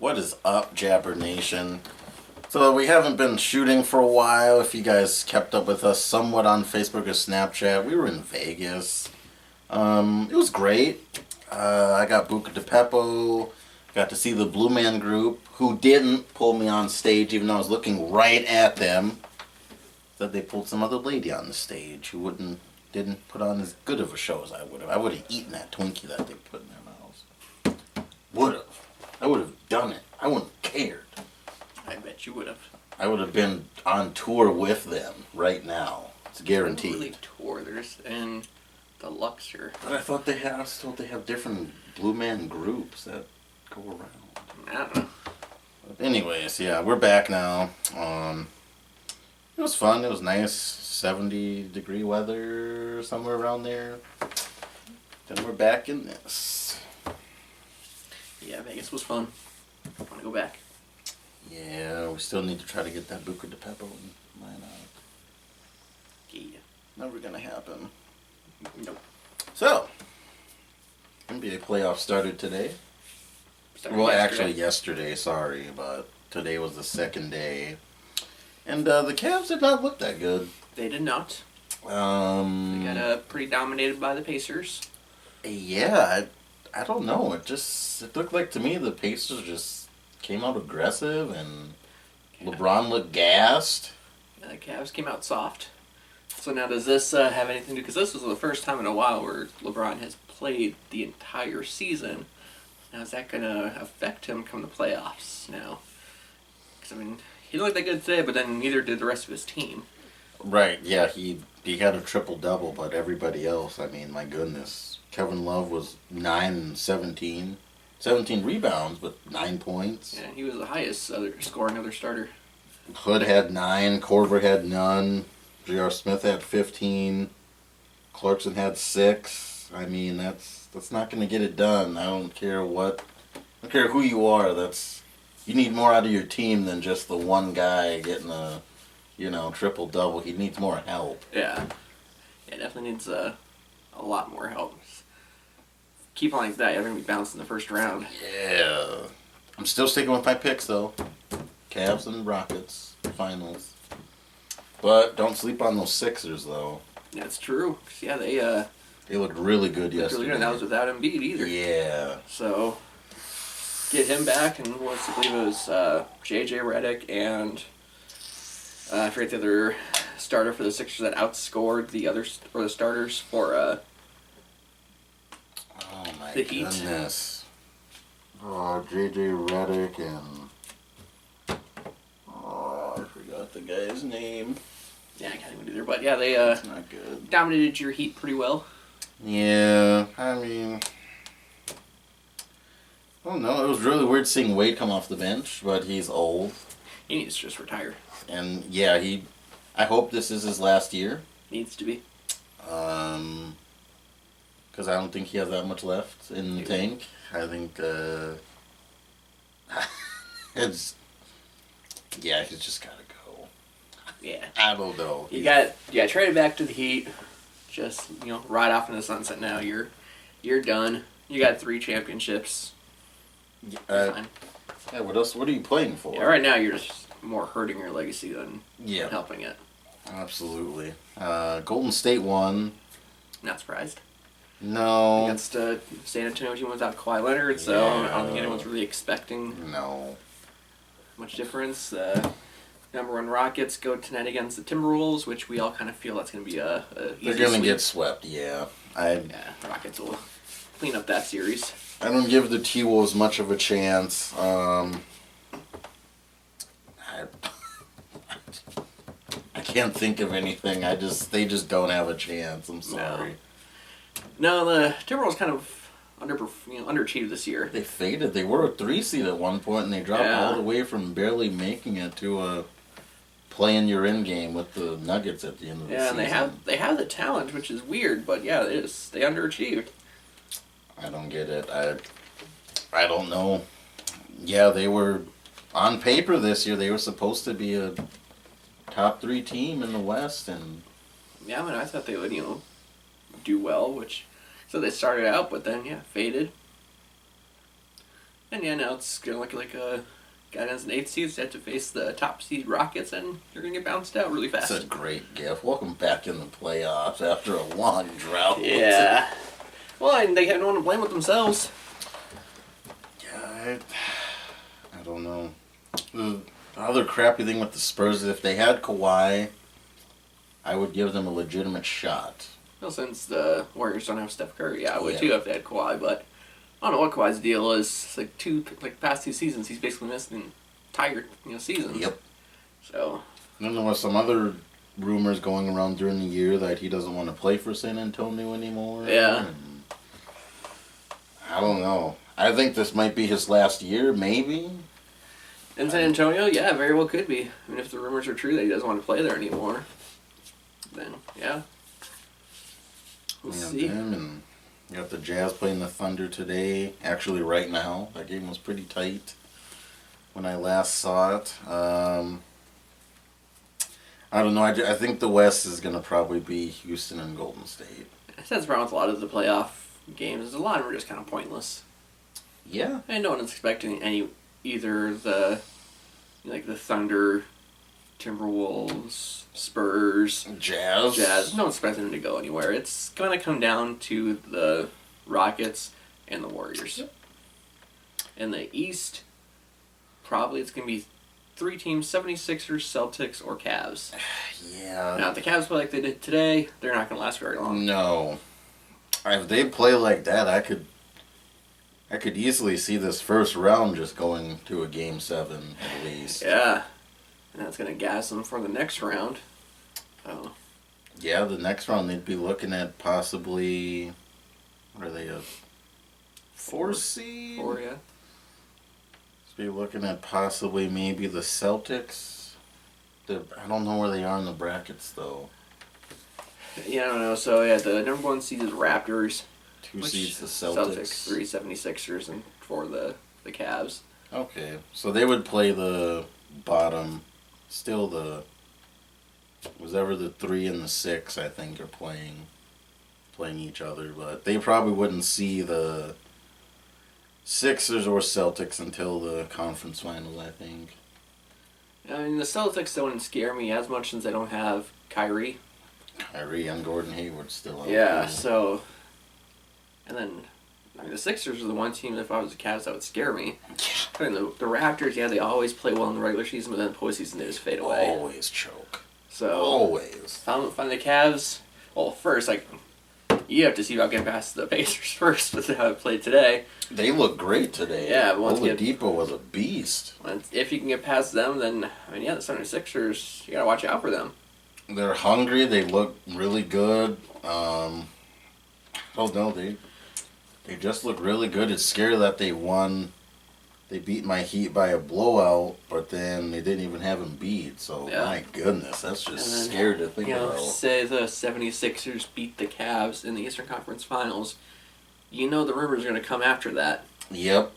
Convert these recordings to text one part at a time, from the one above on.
What is up, Jabber Nation? So we haven't been shooting for a while. If you guys kept up with us somewhat on Facebook or Snapchat, we were in Vegas. It was great. I got Buca de Pepo. Got to see the Blue Man Group, who didn't pull me on stage even though I was looking right at them. Said they pulled some other lady on the stage who didn't put on as good of a show as I would have. I would have eaten that Twinkie that they put in their mouths. Would have. I would have done it. I wouldn't have cared. I bet you would have. I would have been on tour with them right now. It's guaranteed. Really tour. They're just in the Luxor. But I thought they have different Blue Man groups that go around. I don't know. But anyways, yeah, we're back now. It was fun. It was nice. 70-degree weather, somewhere around there. Then we're back in this. Yeah, Vegas was fun. I want to go back. Yeah, we still need to try to get that Buca de Pepo in line out. Yeah. Never gonna happen. Nope. So, NBA playoffs started today. Actually yesterday, sorry, but today was the second day. And the Cavs did not look that good. They did not. They got pretty dominated by the Pacers. Yeah, I don't know. It looked like to me the Pacers just came out aggressive and LeBron looked gassed. Yeah, the Cavs came out soft. So now does this have anything to do? Because this was the first time in a while where LeBron has played the entire season. Now is that going to affect him come the playoffs now? Because, I mean, he looked that good today, but then neither did the rest of his team. Right, yeah, he had a triple-double, but everybody else, I mean, my goodness. Kevin Love was 9 and 17. 17 rebounds, but 9 points. Yeah, he was the highest scoring other starter. Hood had 9, Korver had none, J.R. Smith had 15, Clarkson had 6. I mean, that's not going to get it done. I don't care who you are. You need more out of your team than just the one guy getting a triple-double. He needs more help. Yeah. Yeah, definitely needs a lot more help. Keep on like that, you're going to be bounced in the first round. Yeah. I'm still sticking with my picks, though. Cavs and Rockets, finals. But don't sleep on those Sixers, though. That's true. Yeah, they looked really good yesterday. Really good, and that was without Embiid either. Yeah. So, get him back, and I believe it was J.J. Redick and I forget the other starter for the Sixers that outscored the starters for the Heat. Goodness. Oh, J.J. Redick and I forgot the guy's name. Yeah, I can't even do there, but yeah, they That's not good. Dominated your Heat pretty well. Yeah, I mean, I don't know. It was really weird seeing Wade come off the bench, but he's old. He needs to just retire. And yeah, I hope this is his last year. Needs to be. Because I don't think he has that much left in the tank. I think he's just gotta go. Yeah. I don't know. You got traded back to the Heat. Just ride off in the sunset now. You're done. You got 3 championships. Yeah, what else? What are you playing for? Yeah, right now you're just more hurting your legacy than Yeah. helping it. Absolutely. Golden State won. Not surprised. No. Against San Antonio team without Kawhi Leonard, so I don't think anyone's really expecting much difference. Number 1 Rockets go tonight against the Timberwolves, which we all kind of feel that's going to be a They're going to get swept, yeah. Rockets will clean up that series. I don't give the T-Wolves much of a chance. I can't think of anything. They just don't have a chance. I'm sorry. No, the Timberwolves kind of underachieved this year. They faded. They were a 3 seed at one point, and they dropped all the way from barely making it to a playing your end game with the Nuggets at the end of the season. Yeah, and they have the talent, which is weird, but yeah, it is. They underachieved. I don't get it. I don't know. Yeah, they were on paper this year. They were supposed to be a top 3 team in the West, and yeah, I mean, I thought they would do well, which so they started out, but then faded. And yeah, now it's gonna look like a guy that's an 8th seed. They have to face the top seed Rockets, and they're gonna get bounced out really fast. It's a great gift. Welcome back in the playoffs after a long drought. Yeah. Well, and they have no one to blame with themselves. Yeah, I don't know. The other crappy thing with the Spurs is if they had Kawhi, I would give them a legitimate shot. Well, since the Warriors don't have Steph Curry, I would Yeah. too if they had Kawhi, but I don't know what Kawhi's deal is. It's like past 2 seasons, he's basically missed an entire seasons. Yep. So. And then there was some other rumors going around during the year that he doesn't want to play for San Antonio anymore. Yeah. And I don't know. I think this might be his last year, maybe. In San Antonio, yeah, very well could be. I mean, if the rumors are true that he doesn't want to play there anymore, then yeah. We'll see. And you got the Jazz playing the Thunder today. Actually, right now. That game was pretty tight when I last saw it. I don't know. I think the West is going to probably be Houston and Golden State. That's the problem with a lot of the playoff games. A lot of them are just kind of pointless. Yeah. And no one is expecting either the Thunder, Timberwolves, Spurs, Jazz. No one's expecting them to go anywhere. It's going to come down to the Rockets and the Warriors. Yep. In the East, probably it's going to be 3 teams: 76ers, Celtics, or Cavs. Yeah. Now, if the Cavs play like they did today, they're not going to last very long. No. If they play like that, I could easily see this first round just going to a Game 7 at least. Yeah. And that's going to gas them for the next round. Oh. Yeah, the next round they'd be looking at possibly, what are they, a 4 seed? 4, yeah. Be looking at possibly maybe the Celtics. I don't know where they are in the brackets though. Yeah, I don't know. So, yeah, the number 1 seed is Raptors. 2 seeds the Celtics. 3 76ers, and 4 the Cavs. Okay, so they would play the bottom. Still was ever the 3 and the 6, I think, are playing each other, but they probably wouldn't see the Sixers or Celtics until the conference finals, I think. I mean, the Celtics don't scare me as much since they don't have Kyrie. Kyrie and Gordon Hayward still out. Yeah, there. so. And then, I mean, the Sixers are the one team, if I was the Cavs, that would scare me. I mean, the Raptors, yeah, they always play well in the regular season, but then the postseason they just fade away. Always choke. So. Always. Find the Cavs. Well, first, you have to see about getting past the Pacers first, with how it played today. They look great today. Yeah, but Oladipo was a beast. If you can get past them, then, I mean, yeah, the 76ers, you gotta watch out for them. They're hungry. They look really good. Oh no, they just look really good. It's scary that they won. They beat my Heat by a blowout, but then they didn't even have them beat. So, yeah. My goodness, that's just then, scary to think about. Say the 76ers beat the Cavs in the Eastern Conference Finals. You know the rumors are going to come after that. Yep.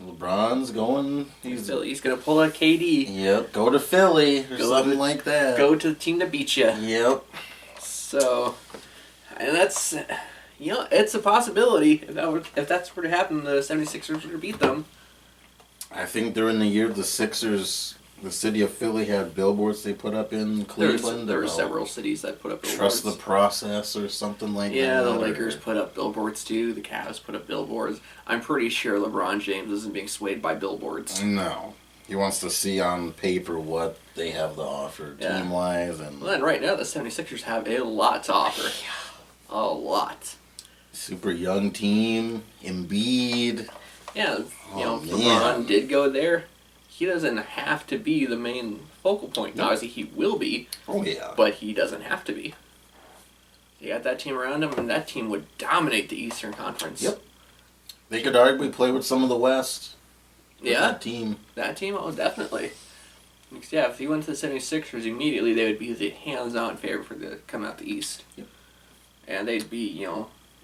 LeBron's going. He's going to pull a KD. Yep. Go to Philly or something like that. Go to the team that beat you. Yep. So, and that's, it's a possibility. If that's were to happen, the 76ers were to beat them. I think during the year the Sixers, the city of Philly had billboards they put up in Cleveland. There were several cities that put up billboards. Trust the process or something like that. Yeah, the Lakers put up billboards too. The Cavs put up billboards. I'm pretty sure LeBron James isn't being swayed by billboards. No. He wants to see on paper what they have to offer team-wise. And well, then right now the 76ers have a lot to offer. A lot. Super young team. Embiid. Yeah, LeBron did go there. He doesn't have to be the main focal point. Now, obviously, he will be. Oh, yeah. But he doesn't have to be. They got that team around him, and that team would dominate the Eastern Conference. Yep. They could arguably play with some of the West. Yeah. That team. That team, oh, definitely. Because, yeah, if he went to the 76ers, immediately they would be the hands-on favorite for the come out the East. Yep. And they'd be,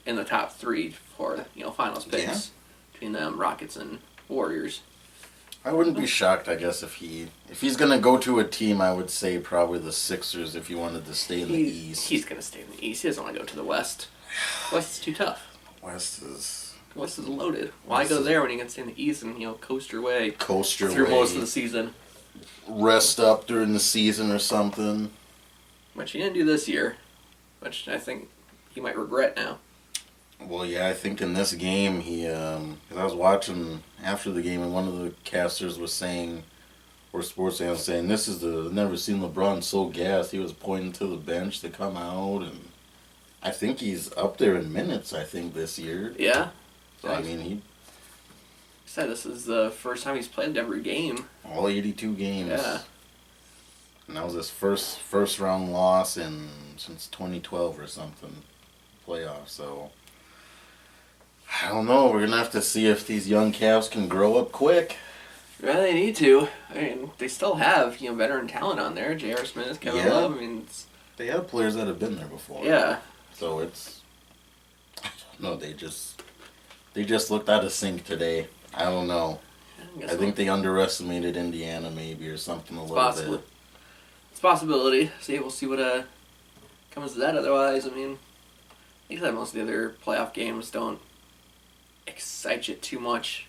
in the top 3 for, finals picks between them, Rockets and Warriors. I wouldn't be shocked, I guess, if he's going to go to a team, I would say probably the Sixers if he wanted to stay in the East. He's going to stay in the East. He doesn't want to go to the West. West is too tough. West is... West is loaded. Why go there when you can stay in the East and coast your way through most of the season? Rest up during the season or something. Which he didn't do this year, which I think he might regret now. Well, yeah, I think in this game because I was watching after the game and one of the casters was saying, or sports analysts saying, I've never seen LeBron so gassed. He was pointing to the bench to come out, and I think he's up there in minutes, I think, this year. Yeah. So, I mean, he said this is the first time he's played every game. All 82 games. Yeah. And that was his first round loss since 2012 or something, playoffs. So, I don't know. We're going to have to see if these young Cavs can grow up quick. Yeah, they need to. I mean, they still have, veteran talent on there. J.R. Smith, Kevin Love. I mean, they have players that have been there before. Yeah. So I don't know, they just looked out of sync today. I don't know. I think they underestimated Indiana maybe or something a little bit. It's a possibility. We'll see what comes of that. Otherwise, I mean, I think that most of the other playoff games don't excite you too much.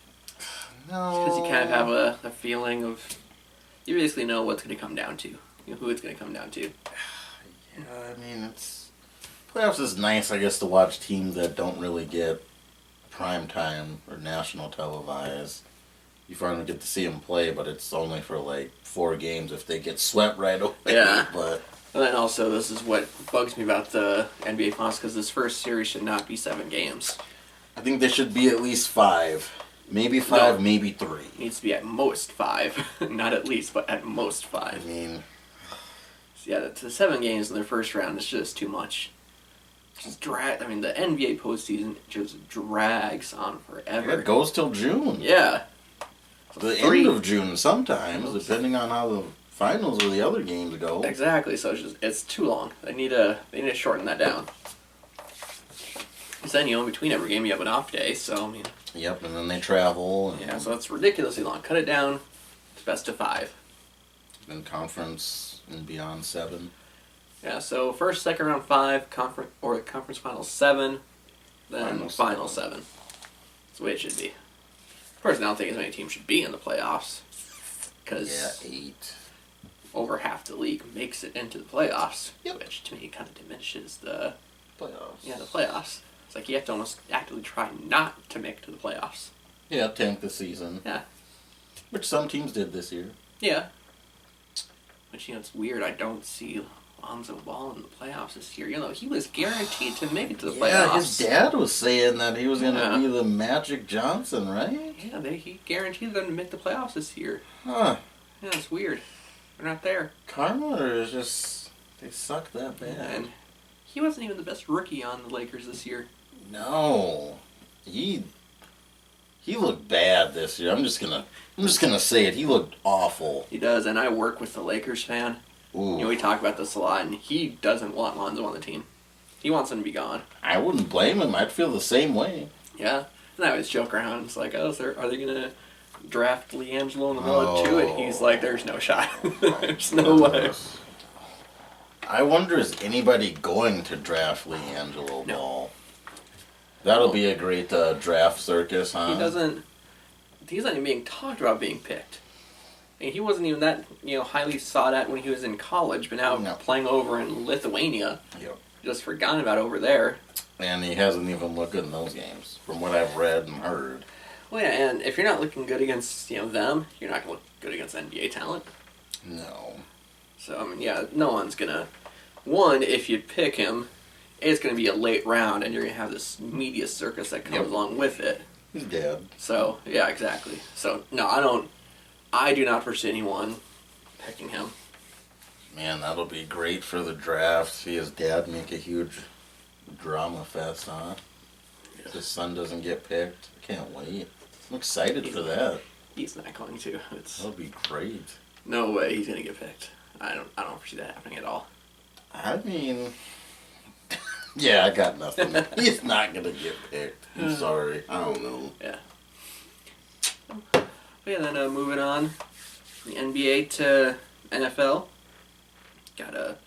No. Because you kind of have a feeling of, you basically know what's going to come down to. Who it's going to come down to. Yeah, I mean, playoffs is nice, I guess, to watch teams that don't really get prime time or national televised. You finally get to see them play, but it's only for like 4 games if they get swept right away. Yeah. But and then also, this is what bugs me about the NBA Finals, because this first series should not be 7 games. I think there should be at least 5. Maybe 5, maybe 3. It needs to be at most 5. Not at least, but at most 5. I mean, yeah, the 7 games in their first round is just too much. I mean, the NBA postseason just drags on forever. it goes till June. Yeah. The end of June sometimes, depending on how the finals or the other games go. Exactly. So it's too long. They need to shorten that down. Because then in between every game you have an off day. So I mean. Yep, and then they travel. Yeah, so it's ridiculously long. Cut it down to best of 5. And conference and beyond 7. Yeah, so first, second round 5, conference finals 7, then final 7. That's the way it should be. Of course, I don't think as many teams should be in the playoffs. Because 8. over half the league makes it into the playoffs. Yep. Which to me kind of diminishes the playoffs. Yeah, the playoffs. It's like you have to almost actively try not to make it to the playoffs. Yeah, tank the season. Yeah. Which some teams did this year. Yeah. Which, it's weird. I don't see Lonzo Ball in the playoffs this year. He was guaranteed to make it to the playoffs. Yeah, his dad was saying that he was going to be the Magic Johnson, right? Yeah, he guaranteed them to make the playoffs this year. Huh. Yeah, it's weird. They're not there. Karma is just, they suck that bad. Yeah, and he wasn't even the best rookie on the Lakers this year. No. He looked bad this year. I'm just gonna say it. He looked awful. He does, and I work with the Lakers fan. Ooh. We talk about this a lot, and he doesn't want Lonzo on the team. He wants him to be gone. I wouldn't blame him. I'd feel the same way. Yeah. And I always joke around. It's like, are they going to draft LiAngelo in the middle of 2? And he's like, there's no shot. There's no way. I wonder, is anybody going to draft LiAngelo Ball? That'll be a great draft circus, huh? He's not even being talked about being picked. And he wasn't even that, highly sought at when he was in college, but now playing over in Lithuania. Yep. Just forgotten about over there. And he hasn't even looked good in those games, from what I've read and heard. Well, yeah, and if you're not looking good against, them, you're not going to look good against NBA talent. No. So, I mean, yeah, no one's going to... One, if you pick him, it's going to be a late round, and you're going to have this media circus that comes along with it. He's dead. So, yeah, exactly. So, no, I do not foresee anyone picking him. Man, that'll be great for the draft. See his dad make a huge drama fest, huh? Yeah. His son doesn't get picked. I can't wait. I'm excited for that. He's not going to. That'll be great. No way he's going to get picked. I don't foresee that happening at all. I mean, yeah, I got nothing. He's not going to get picked. I'm sorry. I don't know. Yeah. But yeah, then moving on, the NBA to NFL. Got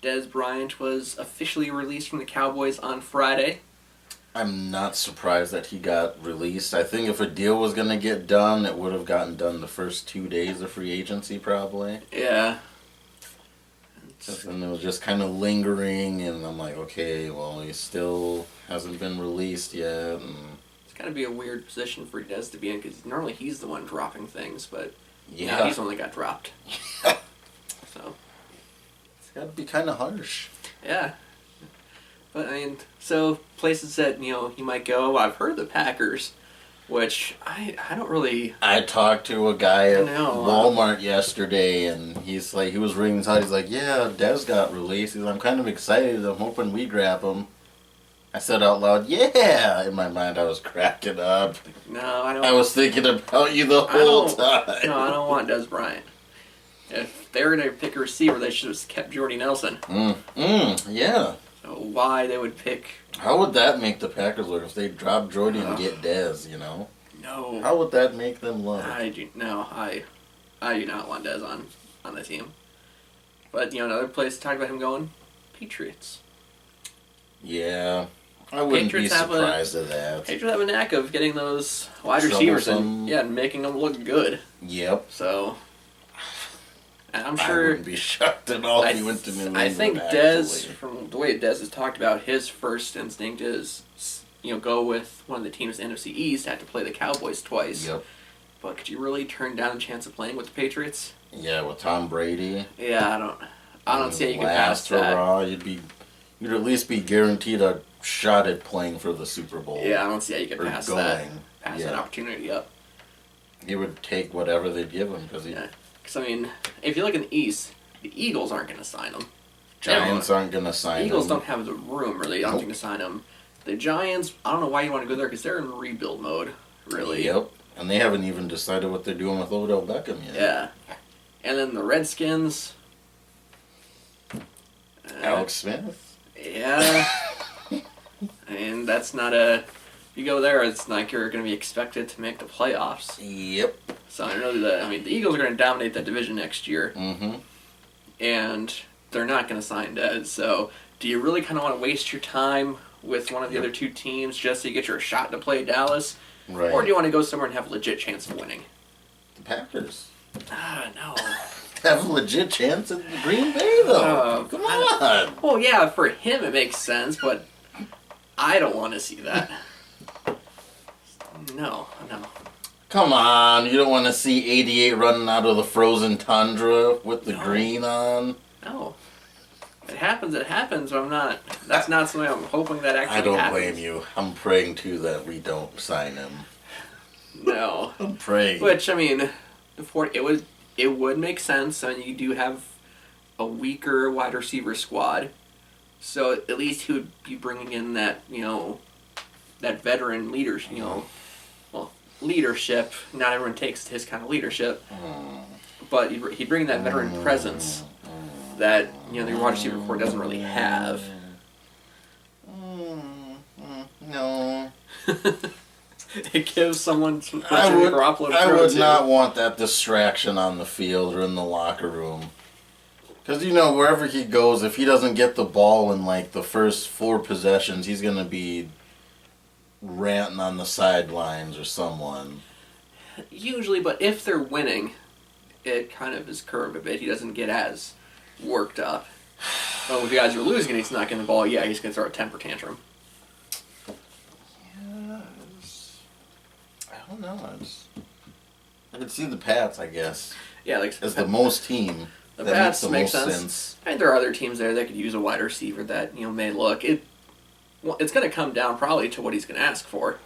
Dez Bryant was officially released from the Cowboys on Friday. I'm not surprised that he got released. I think if a deal was going to get done, it would have gotten done the first 2 days of free agency, probably. Yeah. And it was just kind of lingering, and I'm like, okay, well, he still hasn't been released yet. And It's got to be a weird position for Dez to be in because normally he's the one dropping things, but yeah, he's the one that got dropped. So it's got to be kind of harsh. yeah. But I mean, so places that you might go. I've heard the Packers, which I don't really. I talked to a guy at No, Walmart yesterday, and he's like, he was ringing his out. He's like, yeah, Dez got released. He's like, I'm kind of excited. I'm hoping we grab him. I said out loud, yeah. In my mind, I was cracking up. No, I don't. I was thinking about you the whole time. No, I don't want Dez Bryant. If they were going to pick a receiver, they should have kept Jordy Nelson. Yeah. So why they would pick? How would that make the Packers look if they drop Jordy and get Dez, No. How would that make them look? I do not want Dez on the team. But another place to talk about him going, Patriots. Yeah. I wouldn't be surprised at that. Patriots have a knack of getting those wide receivers and making them look good. Yep. So I'm I sure. wouldn't be shocked at all if he went to New England. I think Dez, from the way Dez has talked about, his first instinct is, go with one of the teams in the NFC East. Had to play the Cowboys twice. Yep. But could you really turn down a chance of playing with the Patriots? Yeah, with Tom Brady. Yeah, I don't see how you can pass that. Hurrah, you'd at least be guaranteed a shot at playing for the Super Bowl. Yeah, I don't see how you can pass that. Pass that Yeah. opportunity up. He would take whatever they'd give him because Because I mean, if you look in the East, the Eagles aren't going to sign him. Giants aren't going to sign him. Eagles don't have the room, really. I don't think to sign him. The Giants, I don't know why you want to go there because they're in rebuild mode, really. Yep. And they haven't even decided what they're doing with Odell Beckham yet. Yeah. And then the Redskins. Alex Smith. Yeah. And that's not a. If you go there, it's like you're going to be expected to make the playoffs. Yep. So I know that. I mean, the Eagles are going to dominate that division next year. Mm-hmm. And they're not going to sign Dez. So do you really kind of want to waste your time with one of the other two teams just so you get your shot to play Dallas? Right. Or do you want to go somewhere and have a legit chance of winning? The Packers. No. Have a legit chance at Green Bay, though. Come on. Well, yeah, for him it makes sense, but I don't want to see that. No. Come on. You don't want to see 88 running out of the frozen tundra with the green on? No. If it happens, but I'm not. That's not something I'm hoping that actually happens. I don't blame you. I'm praying, too, that we don't sign him. No. I'm praying. Which, I mean, it would make sense. I mean, you do have a weaker wide receiver squad. So at least he would be bringing in that, that veteran leadership, leadership. Not everyone takes his kind of leadership. But he'd bring that veteran presence that, the wide receiver core doesn't really have. No. It gives someone some I would to. not want that distraction on the field or in the locker room. Because, wherever he goes, if he doesn't get the ball in, the first 4 possessions, he's going to be ranting on the sidelines or someone. Usually, but if they're winning, it kind of is curved a bit. He doesn't get as worked up. But with the guys who are losing and he's not getting the ball, yeah, he's going to throw a temper tantrum. I don't know. I could see the Pats, I guess. Yeah, as the most team. The that Pats makes the make most sense. And there are other teams there that could use a wide receiver that may look. It's going to come down probably to what he's going to ask for.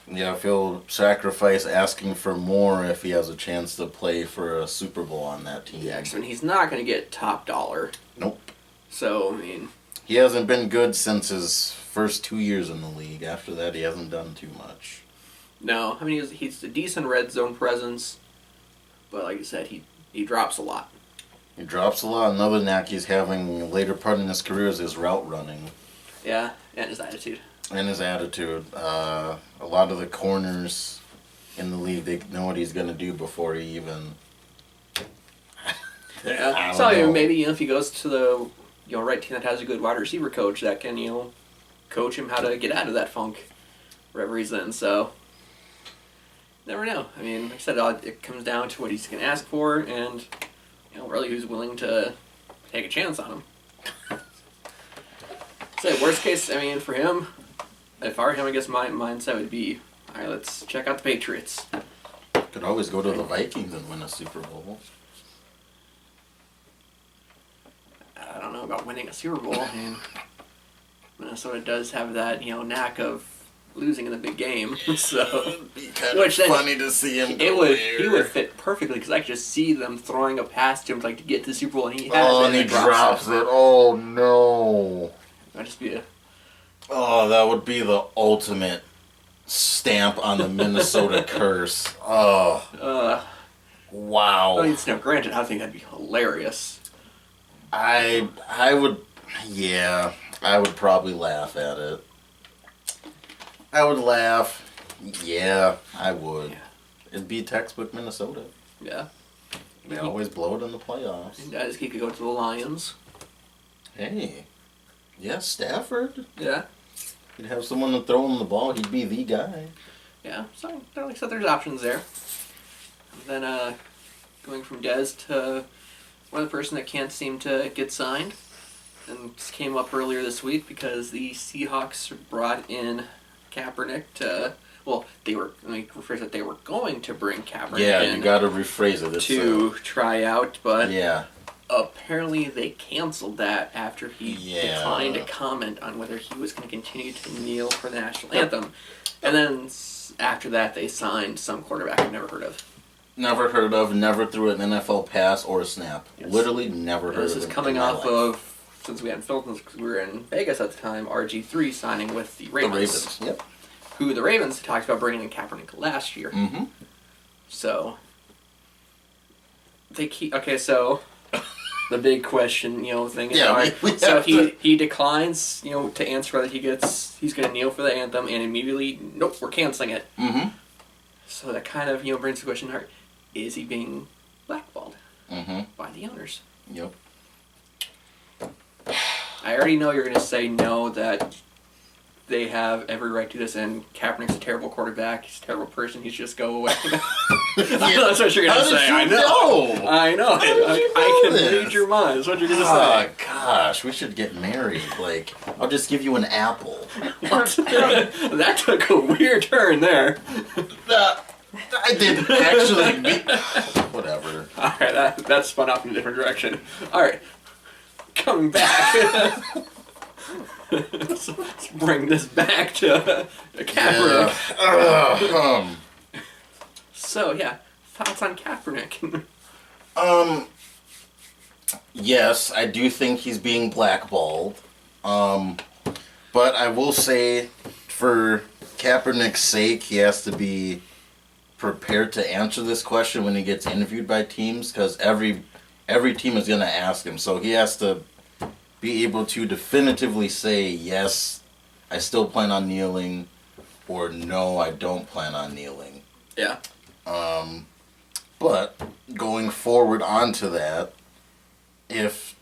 Yeah, if he'll sacrifice asking for more if he has a chance to play for a Super Bowl on that team. Yeah, because he's not going to get top dollar. Nope. So, I mean... He hasn't been good since his first 2 years in the league. After that, he hasn't done too much. No, I mean, he's a decent red zone presence. But like you said, he drops a lot. He drops a lot. Another knack he's having later part in his career is his route running. Yeah, and his attitude. A lot of the corners in the league, they know what he's going to do before he even... Yeah. So maybe if he goes to the right team that has a good wide receiver coach that can coach him how to get out of that funk wherever he's in. So, never know. I mean, like I said, it comes down to what he's going to ask for and, really who's willing to take a chance on him. So, worst case, I mean, for him, if I were him, I guess my mindset would be, all right, let's check out the Patriots. Could always go to the Vikings and win a Super Bowl. I don't know about winning a Super Bowl. I mean, Minnesota does have that, knack of losing in the big game. So It'd be kind of funny to see him he would fit perfectly because I could just see them throwing a pass to him to get to the Super Bowl, and he has it. And he drops it. Oh, no. That'd just be Oh, that would be the ultimate stamp on the Minnesota curse. Oh. Wow. Well, granted, I think that'd be hilarious. I would, yeah, I would probably laugh at it. I would laugh. Yeah, I would. Yeah. It'd be textbook Minnesota. Yeah. They always blow it in the playoffs. He could go to the Lions. Hey. Yeah, Stafford. Yeah. You'd have someone to throw him the ball. He'd be the guy. Yeah, so like I said, there's options there. And then going from Dez to one other person that can't seem to get signed, and this came up earlier this week because the Seahawks brought in Kaepernick to. Well, they were. Let me rephrase that. They were going to bring Kaepernick in. You got to rephrase it. To try out, but yeah. Apparently they canceled that after he declined to comment on whether he was going to continue to kneel for the national anthem. And then after that, they signed some quarterback I've never heard of. Never heard of, never threw an NFL pass or a snap. Yes. Literally never heard of him. This is coming off of, since we hadn't filmed this because we were in Vegas at the time, RG3 signing with the Ravens. The Ravens, yep. Who the Ravens talked about bringing in Kaepernick last year. Mm-hmm. So, they keep, okay, so... The big question, thing is, so he declines, to answer whether he's going to kneel for the anthem, and immediately, nope, we're canceling it. Mm-hmm. So that kind of, brings the question, is he being blackballed by the owners? Yep. I already know you're going to say no, that they have every right to do this, and Kaepernick's a terrible quarterback, he's a terrible person, he should just go away. I know that's what you're going to say. I know. I can read your mind. That's what you're going to say. Oh, gosh. We should get married. I'll just give you an apple. That took a weird turn there. I didn't actually mean... Whatever. All right, that spun off in a different direction. All right. Coming back. Let's bring this back to Kaepernick. Yeah. So, thoughts on Kaepernick? Yes, I do think he's being blackballed. But I will say, for Kaepernick's sake, he has to be prepared to answer this question when he gets interviewed by teams, because every team is going to ask him. So he has to be able to definitively say, yes, I still plan on kneeling, or no, I don't plan on kneeling. Yeah. But going forward onto that, if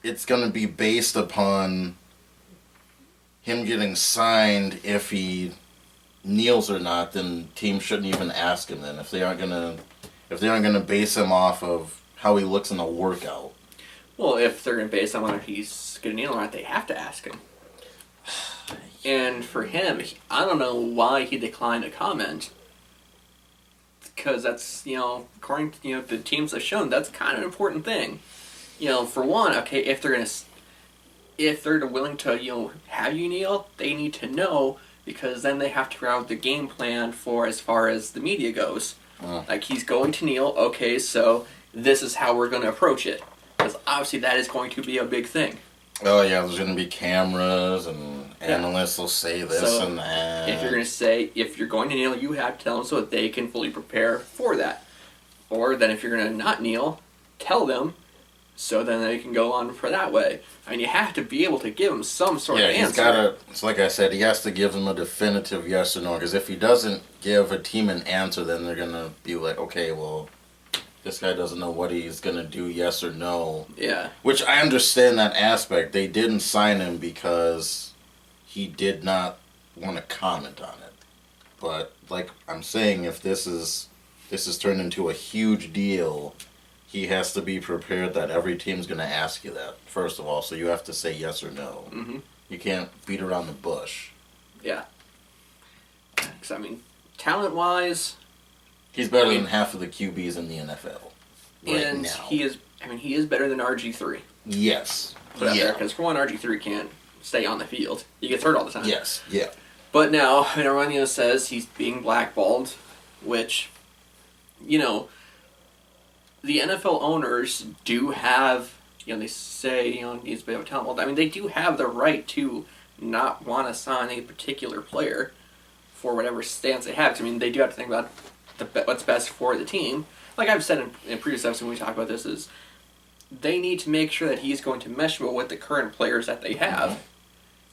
it's going to be based upon him getting signed, if he kneels or not, then teams shouldn't even ask him. Then if they aren't gonna base him off of how he looks in a workout. Well, if they're gonna base on whether he's gonna kneel or not, they have to ask him. And for him, I don't know why he declined to comment. Because that's, according to, the teams have shown, that's kind of an important thing. For one, okay, if they're willing to, have you kneel, they need to know, because then they have to figure out the game plan for as far as the media goes. Like, he's going to kneel, okay, so this is how we're going to approach it. Because obviously that is going to be a big thing. Oh, yeah, there's going to be cameras and analysts will say this and that. If you're going to say, if you're going to kneel, you have to tell them so that they can fully prepare for that. Or then if you're going to not kneel, tell them so then they can go on for that way. I mean, you have to be able to give them some sort of answer. Yeah, he's got to, it's like I said, he has to give them a definitive yes or no. Because if he doesn't give a team an answer, then they're going to be like, okay, well, this guy doesn't know what he's going to do, yes or no. Yeah. Which I understand that aspect. They didn't sign him because he did not want to comment on it. But like I'm saying, if this is turned into a huge deal, he has to be prepared that every team's going to ask you that, first of all. So you have to say yes or no. Mm-hmm. You can't beat around the bush. Yeah. Because, I mean, talent-wise... He's better than half of the QBs in the NFL right now. He is better than RG3. Yes. Because, for one, RG3 can't stay on the field. He gets hurt all the time. Yes, yeah. But now, everyone says he's being blackballed, which, the NFL owners do have, they say, he's a bit of a talent. Well, I mean, they do have the right to not want to sign a particular player for whatever stance they have. I mean, they do have to think about what's best for the team. Like I've said in previous episodes when we talk about this, is they need to make sure that he's going to mesh well with the current players that they have.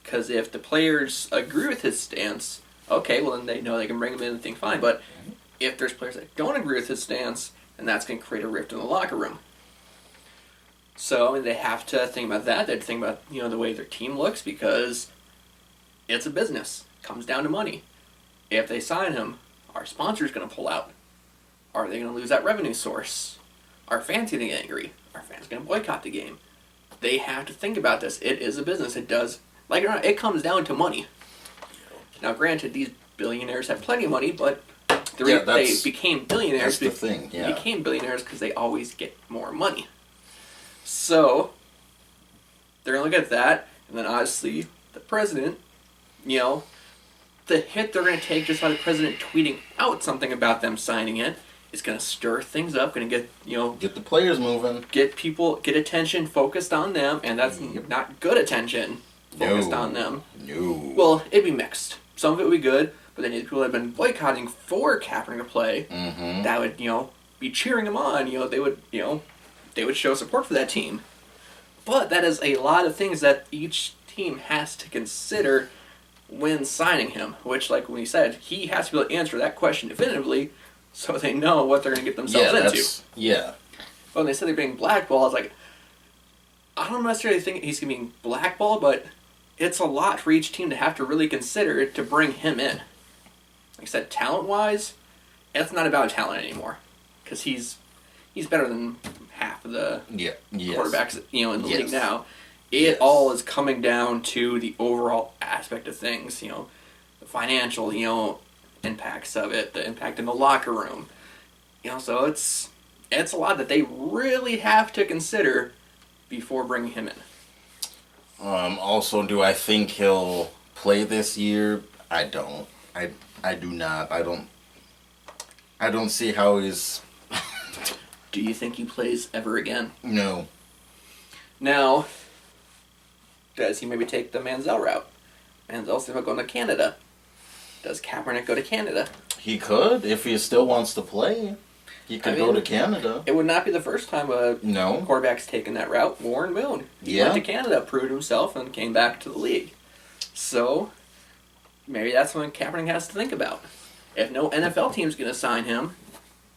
Because if the players agree with his stance, okay, well then they know they can bring him in and think fine. But if there's players that don't agree with his stance, then that's going to create a rift in the locker room. So they have to think about that. They have to think about the way their team looks, because it's a business. It comes down to money. If they sign him, our sponsor's going to pull out. Are they going to lose that revenue source? Are fans going to get angry? Are fans going to boycott the game? They have to think about this. It is a business. It does, like it or not, it comes down to money. Now, granted, these billionaires have plenty of money, but they became billionaires. That's the thing, yeah. They became billionaires because they always get more money. So, they're going to look at that, and then obviously, the president, the hit they're going to take just by the president tweeting out something about them signing it is going to stir things up, going to get, get the players moving. Get attention focused on them, and that's not good attention focused on them. No. Well, it'd be mixed. Some of it would be good, but then people that have been boycotting for Kaepernick to play, that would, be cheering him on. They would show support for that team. But that is a lot of things that each team has to consider when signing him, which, like we said, he has to be able to answer that question definitively so they know what they're going to get themselves into. Yeah. But when they said they're being blackballed, I was like, I don't necessarily think he's going to be blackballed, but it's a lot for each team to have to really consider to bring him in. Like I said, talent-wise, it's not about talent anymore, because he's better than half of the quarterbacks in the league now. It all is coming down to the overall aspect of things, the financial, impacts of it, the impact in the locker room. So it's a lot that they really have to consider before bringing him in. Also, do I think he'll play this year? I don't. I do not. I don't see how he's... Do you think he plays ever again? No. Now, does he maybe take the Manziel route? Manziel's thinking about going to Canada. Does Kaepernick go to Canada? He could, if he still wants to play. He could go to Canada. It would not be the first time a quarterback's taken that route. Warren Moon. He went to Canada, proved himself, and came back to the league. So, maybe that's when Kaepernick has to think about. If no NFL team's going to sign him,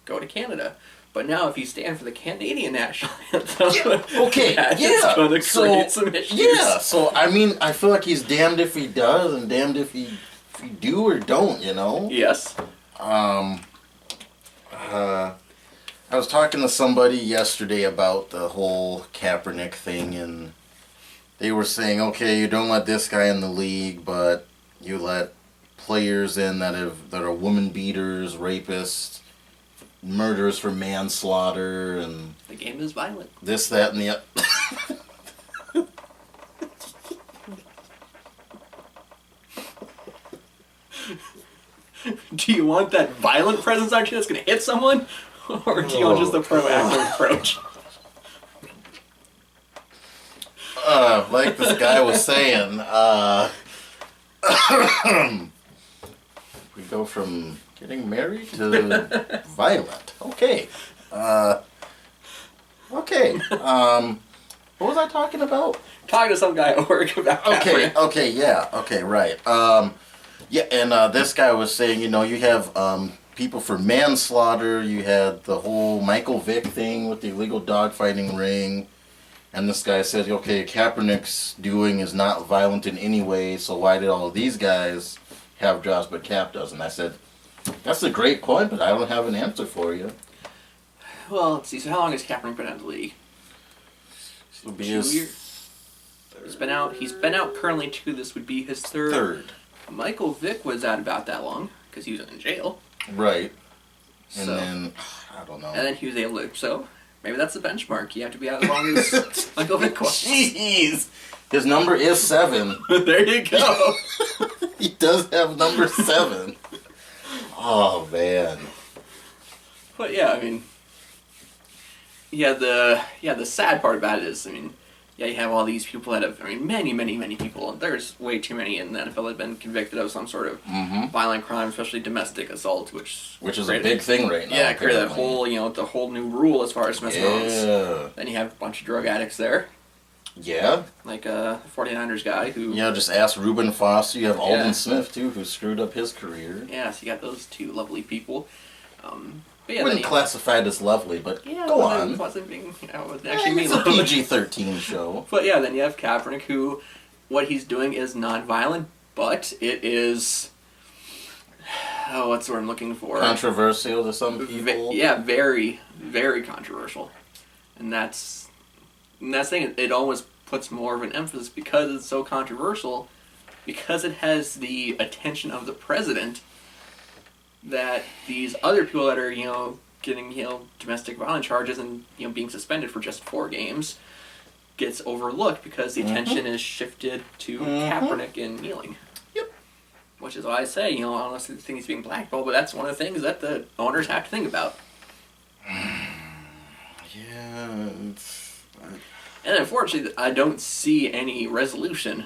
go to Canada. But now, if you stand for the Canadian national anthem, it's going to create some issues. Yeah, so, I feel like he's damned if he does and damned if he do or don't, Yes. I was talking to somebody yesterday about the whole Kaepernick thing, and they were saying, okay, you don't let this guy in the league, but you let players in that are woman beaters, rapists, murderers for manslaughter, and the game is violent. This, that, and the Do you want that violent presence action that's going to hit someone? Or do you want just the proactive approach? Like this guy was saying, we go from getting married to violent. Okay. Okay. What was I talking about? Talking to some guy at work about Kaepernick. Okay, yeah. Okay, right. Yeah, and this guy was saying, you have people for manslaughter. You had the whole Michael Vick thing with the illegal dogfighting ring. And this guy said, okay, Kaepernick's doing is not violent in any way, so why did all of these guys have jobs but Cap doesn't? I said, that's a great point, but I don't have an answer for you. Well, let's see. So how long has Kaepernick been out of the league? It'll be 2 years. He's been out. He's been out currently too. This would be his third. Michael Vick was out about that long because he was in jail. Right. And So- then, I don't know. And then he was able to. So maybe that's the benchmark. You have to be out as long as Michael Vick was. Jeez! His number is 7. There you go. He does have number 7. Oh, man. But yeah, I mean, the sad part about it is, I mean, yeah, you have all these people that have, I mean, many people. There's way too many in the NFL that have been convicted of some sort of violent crime, especially domestic assault, which is a big thing right now. Yeah, created that whole, the whole new rule as far as domestic violence. Yeah. Then you have a bunch of drug addicts there, Yeah. like a 49ers guy who. Yeah, just ask Reuben Foster. You have Alden Yeah. Smith, too, who screwed up his career. Yeah, so you got those two lovely people. But yeah, Wouldn't classify it as lovely, but yeah, go well, on. It wasn't being, it was Yeah, actually it's a lovely. PG-13 show. But yeah, then you have Kaepernick, who, what he's doing is non-violent, but it is, what's the word I'm looking for? Controversial to some people. Yeah, very, very controversial. And that's the thing, it almost puts more of an emphasis because it's so controversial, because it has the attention of the president, that these other people that are, getting, domestic violence charges and, being suspended for just 4 games gets overlooked because the attention is shifted to Kaepernick and kneeling. Yep. Which is why I say, I don't think he's being blackballed, but that's one of the things that the owners have to think about. Yeah, And unfortunately, I don't see any resolution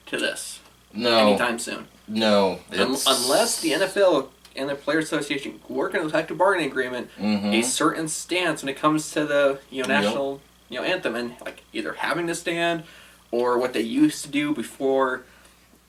to this anytime soon. No. Unless the NFL and the Players Association work in a collective bargaining agreement, a certain stance when it comes to the national anthem, and like either having to stand or what they used to do before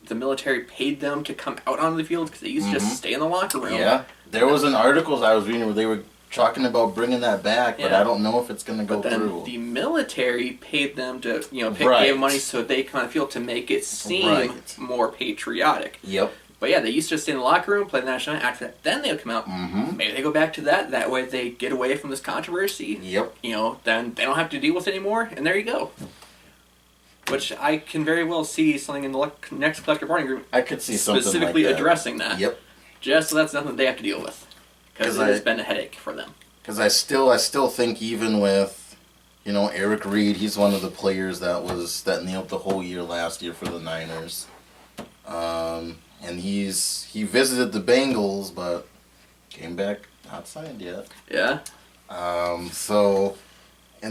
the military paid them to come out onto the field because they used to just stay in the locker room. Yeah, there was an article I was reading where they were talking about bringing that back, but I don't know if it's going to go But then through. the military paid them to Right. gave money so they kind of feel to make it seem more patriotic. Yep. But yeah, they used to stay in the locker room, play the national anthem. After that, then they would come out. Maybe they go back to that. That way they get away from this controversy. Yep. Then they don't have to deal with it anymore, and there you go. Which I can very well see something in the next collective bargaining agreement I could see something specifically like that. addressing that. Yep. Just so that's nothing they have to deal with. Because it has been a headache for them. Because I still think even with, Eric Reed, he's one of the players that nailed the whole year last year for the Niners. And he visited the Bengals, but came back not signed yet. Yeah. And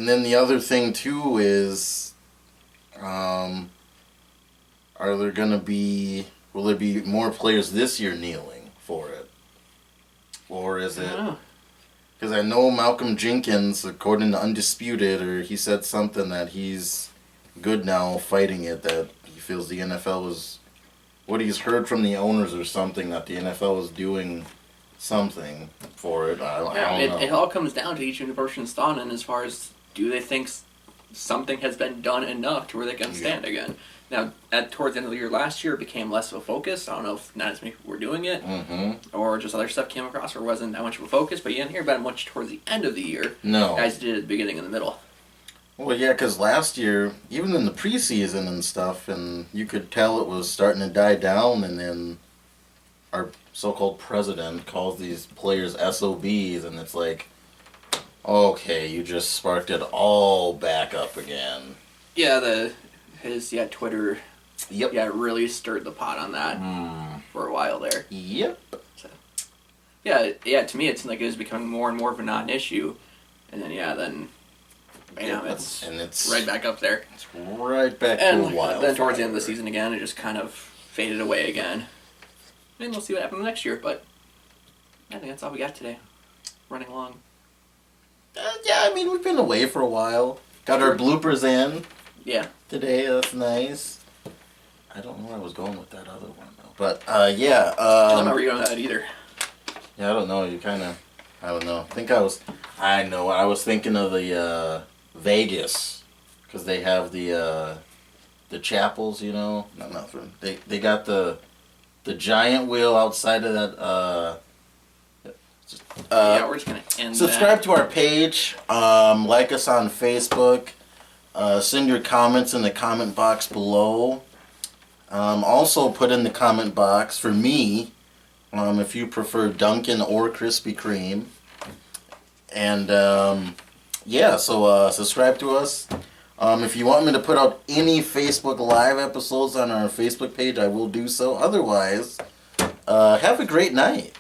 then the other thing too is, will there be more players this year kneeling for it? Or is it? Because I know Malcolm Jenkins, according to Undisputed, he said something that he's good now fighting it, that he feels the NFL was, what he's heard from the owners or something, that the NFL was doing something for it. I don't know. It all comes down to each person's thought, and as far as do they think something has been done enough to where they can stand again. Now, towards the end of the year last year, it became less of a focus. I don't know if not as many people were doing it, or just other stuff came across where it wasn't that much of a focus, but you didn't hear about it much towards the end of the year. No. Guys did it at the beginning and the middle. Well, yeah, because last year, even in the preseason and stuff, and you could tell it was starting to die down, and then our so-called president calls these players SOBs, and it's like, okay, you just sparked it all back up again. Yeah, his Twitter Yep. really stirred the pot on that for a while there. Yep. So, yeah, to me it seemed like it was becoming more and more of a non-issue, and then bam, it's right back up there. It's right back And to a wild. then towards the end of the season again, it just kind of faded away again. And we'll see what happens next year, but I think that's all we got today. Running along. Yeah, I mean, we've been away for a while. Got our bloopers in Yeah. today, that's nice. I don't know where I was going with that other one, though. But, yeah. I don't remember you on that either. Yeah, I don't know. I don't know. I was thinking of the Vegas because they have the chapels, you know. Not nothing. They got the giant wheel outside of that. Yeah, we're just gonna end. Subscribe to our page. Like us on Facebook. Send your comments in the comment box below. Also put in the comment box for me if you prefer Dunkin' or Krispy Kreme. And yeah, so subscribe to us. If you want me to put out any Facebook Live episodes on our Facebook page, I will do so. Otherwise, have a great night.